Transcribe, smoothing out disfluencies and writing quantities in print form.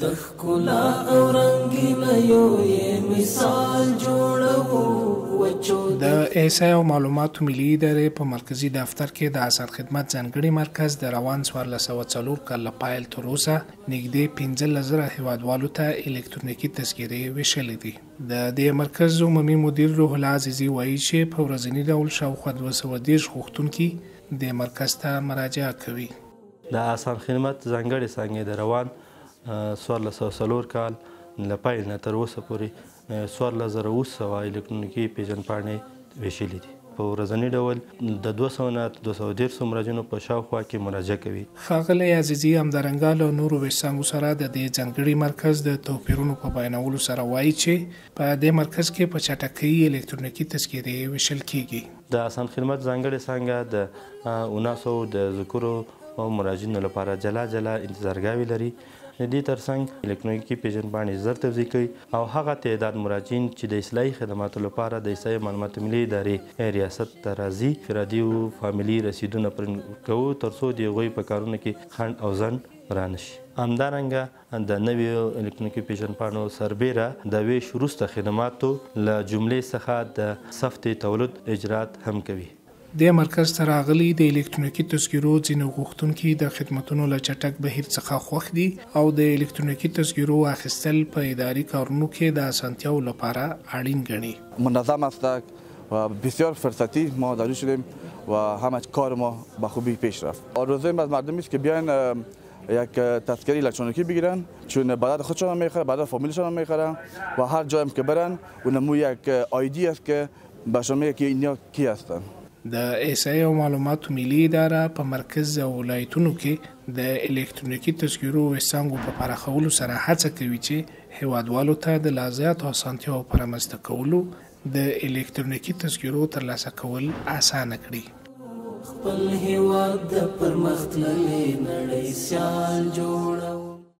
د ښکلا او رنګینیو یې مثال جوړوو وچو د احصایې او معلوماتو ملي ادارې په مرکزي دفتر کې د اسعار خدمت ځانګړي مرکز د روان 1404 کال له پیل تر اوسه نږدې 15,000 هیوادوالو ته الکترونیکي تذکرې ویشلې دي. د دې مرکز عمومي مدیر روح الله عزیزي وایي چې په ورځني ډول شاوخوا 230 غوښتونکي د مرکز ته مراجعه کوي. د اسعار خدمت ځانګړې څانګې د روان 1404 کال له پیل نه تر اوسه پورې 14,900 الکترونیکي پیژندپاڼې ویشلې دي. په ورځني ډول د 200 نه 213 مراجعینو په شاوخوا کې مراجعه کوي. ښاغلی عزیزي همدارنګه له نورو ویښ سره د دې ځانګړي مرکز د توپیرونو په بیانولو سره وایي چې په دې مرکز کې په چټکۍ الکترونیکي تذکرې ویشل کیږي. د اسعار خدمت ځانګړې څانګه د 900 د ذکرو او مراجعینو لپاره جلا جلا انتظارګاوې لري. د دې ترڅنګ الکترونیکي پیژندپاڼې زر توزیع کوي او هغه تعداد مراجعین چې د اصلاحي خدماتو لپاره د احصایې معلوماتو ملي ادارې ریاست ته راځي انفرادي او فامیلي رسیدونه پرنټ کوو ترڅو د هغوی په کارونو کې خنډ او ځنډ رانشي. همدارنګه د نویو الکترونیکي پیژندپاڼو سربیره د ویش وروسته خدماتو له جملې څخه د ثبت تولد اجرات هم کوي. د مرکز ته راغلي د الکترونیکي تذکرو ځینې غوښتونکي د خدمتونو له چټک بهیر څخه خوښ دي او د الکترونیکي تذکرو اخیستل په اداري کارونو کې د اسانتیاو لپاره اړین ګڼي. منظم است و بسیار فرصتی ما دارو شدیم و همه کار ما به خوبی پیش رفت. آرزویم از مردمی است که بیاین یک تذکره الکترونیکی بگیرن چون برای خودشان هم میخرن برای فامیلشان هم میخرن و هر جایم که برن اونمو یک آیدی است که به شما میگه که اینا کی هستن. د احصایې او معلوماتو ملي اداره په مرکز او ولایتونو کې د الکترونیکي تذکرو ویسانګو په پراخولو سره هڅه کوي چې هیوادوالو ته د لازماتو اسانتیاو په رامنځته کولو د الکترونیکي تذکرو ترلاسه کول اسانه کړي. خپل هیواد د پرمختللې نړۍ سیال جوړوو.